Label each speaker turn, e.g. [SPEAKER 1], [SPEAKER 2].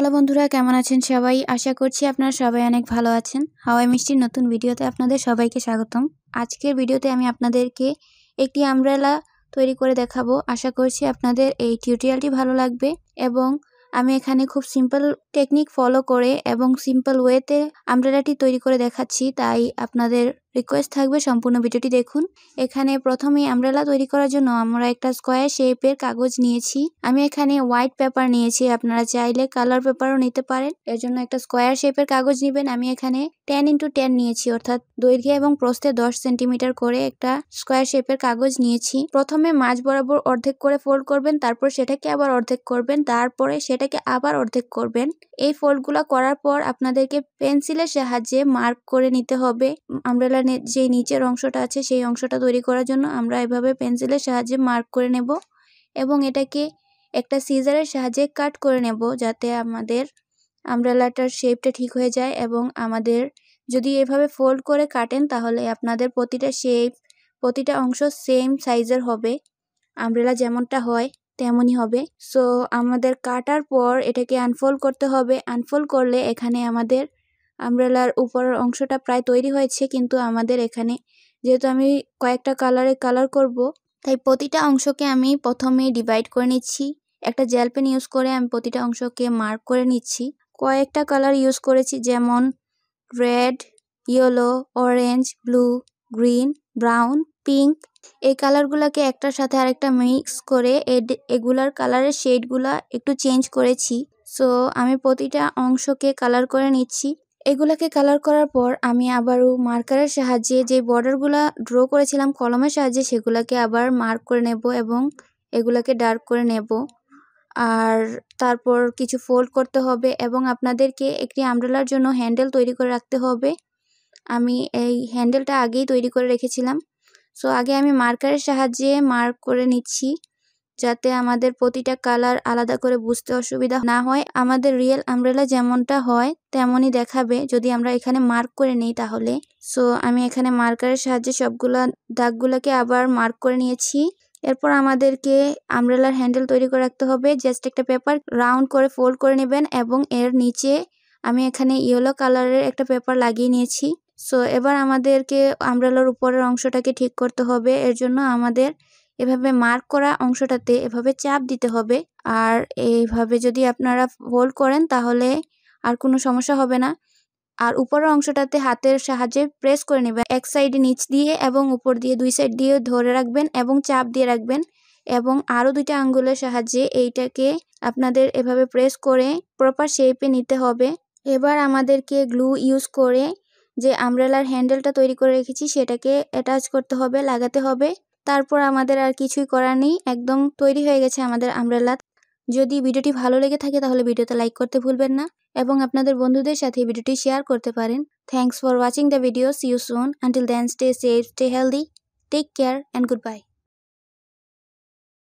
[SPEAKER 1] Hello বন্ধুরা, কেমন আছেন সবাই? আশা করছি আপনারা সবাই অনেক ভালো আছেন। হাওয়াই মিষ্টির নতুন ভিডিওতে আপনাদের সবাইকে স্বাগতম। আজকের ভিডিওতে আমি আপনাদেরকে একটি আমব্রেলা তৈরি করে দেখাবো। আশা করছি আপনাদের এই টিউটোরিয়ালটি ভালো লাগবে এবং আমি এখানে খুব সিম্পল টেকনিক ফলো করে এবং সিম্পল ওয়েতে আমব্রেলাটি তৈরি করে দেখাচ্ছি, তাই আপনাদের রিকোয়েস্ট থাকবে সম্পূর্ণ ভিডিওটি দেখুন। এখানে প্রথমেই আমব্রেলা তৈরি করার জন্য আমরা একটা স্কোয়ার শেপের কাগজ নিয়েছি। আমি এখানে হোয়াইট পেপার নিয়েছি, আপনারা চাইলে কালার পেপারও নিতে পারেন। এর জন্য একটা স্কোয়ার শেপের কাগজ নেবেন। আমি এখানে 10x10 নিয়েছি, অর্থাৎ দৈর্ঘ্য এবং প্রস্থে 10 সেন্টিমিটার করে একটা স্কোয়ার শেপের কাগজ নিয়েছি। প্রথমে মাঝ বরাবর অর্ধেক করে ফোল্ড করবেন, তারপর সেটাকে আবার অর্ধেক করবেন, তারপরে সেটাকে আবার অর্ধেক করবেন। এই ফোল্ডগুলো করার পর আপনাদেরকে পেন্সিলের সাহায্যে মার্ক করে নিতে হবে। আমব্রেলার যে নিচের অংশটা আছে সেই অংশটা তৈরি করার জন্য আমরা এভাবে পেন্সিলের সাহায্যে মার্ক করে নেব এবং এটাকে একটা সিজারের সাহায্যে কাট করে নেব, যাতে আমাদের আমব্রেলাটার শেপটা ঠিক হয়ে যায়। এবং আমাদের যদি এভাবে ফোল্ড করে কাটেন তাহলে আপনাদের প্রতিটা শেপ, প্রতিটা অংশ সেম সাইজের হবে। আমব্রেলা যেমনটা হয় তেমনই হবে। সো আমাদের কাটার পর এটাকে আনফোল্ড করতে হবে। আনফোল্ড করলে এখানে আমাদের আমব্রেলার উপরের অংশটা প্রায় তৈরি হয়েছে, কিন্তু আমাদের এখানে যেহেতু আমি কয়েকটা কালার করব, তাই প্রতিটা অংশকে আমি প্রথমে ডিভাইড করে নিচ্ছি। একটা জেল পেন ইউজ করে আমি প্রতিটা অংশকে মার্ক করে নিচ্ছি। কয়েকটা কালার ইউজ করেছি, যেমন red, yellow, orange, blue, green, brown, pink. এই কালারগুলোকে একটার সাথে আরেকটা মিক্স করে এগুলার কালারের শেডগুলা একটু চেঞ্জ করেছি। সো আমি প্রতিটা অংশকে কালার করে নিচ্ছি। এগুলাকে কালার করার পর আমি আবারও মার্কারের সাহায্যে যে বর্ডারগুলা ড্র করেছিলাম কলমের সাহায্যে সেগুলাকে আবার মার্ক করে নেব এবং এগুলাকে ডার্ক করে নেব। আর তারপর কিছু ফোল্ড করতে হবে এবং আপনাদেরকে একটি আমব্রেলার জন্য হ্যান্ডেল তৈরি করে রাখতে হবে। আমি এই হ্যান্ডেলটা আগেই তৈরি করে রেখেছিলাম। সো আগে আমি মার্কারের সাহায্যে মার্ক করে নিচ্ছি, যাতে আমাদের প্রতিটা কালার আলাদা করে বুঝতে অসুবিধা না হয়। আমাদের রিয়েল আমব্রেলা যেমনটা হয় তেমনই দেখাবে যদি আমরা এখানে মার্ক করে নিই তাহলে। সো আমি এখানে মার্কারের সাহায্যে সবগুলা দাগগুলোকে আবার মার্ক করে নিয়েছি। এরপর আমাদেরকে আমব্রেলার হ্যান্ডেল তৈরি করে রাখতে হবে। জাস্ট একটা পেপার রাউন্ড করে ফোল্ড করে নেবেন এবং এর নিচে আমি এখানে ইয়েলো কালারের একটা পেপার লাগিয়ে নিয়েছি। সো এবার আমাদেরকে আমব্রেলার উপরের অংশটাকে ঠিক করতে হবে। এর জন্য আমাদের এভাবে মার্ক করা অংশটাতে এভাবে চাপ দিতে হবে। আর এইভাবে যদি আপনারা ফোল্ড করেন তাহলে আর কোনো সমস্যা হবে না। আর উপরের অংশটাতে হাতের সাহায্যে প্রেস করে নেবেন, এক সাইডে নিচ দিয়ে এবং উপর দিয়ে দুই সাইড দিয়ে ধরে রাখবেন এবং চাপ দিয়ে রাখবেন এবং আরও দুইটা আঙ্গুলের সাহায্যে এইটাকে আপনাদের এভাবে প্রেস করে প্রপার শেপে নিতে হবে। এবার আমাদেরকে গ্লু ইউজ করে যে আমব্রেলার হ্যান্ডেলটা তৈরি করে রেখেছি সেটাকে অ্যাটাচ করতে হবে, লাগাতে হবে। তারপর আমাদের আর কিছুই করার নেই, একদম তৈরি হয়ে গেছে আমাদের আমব্রেলা। যদি ভিডিওটি ভালো লেগে থাকে তাহলে ভিডিওতে লাইক করতে ভুলবেন না এবং আপনাদের বন্ধুদের সাথে ভিডিওটি শেয়ার করতে পারেন। Thanks for watching the video. See you soon. Until then, stay safe, stay healthy, take care and good by.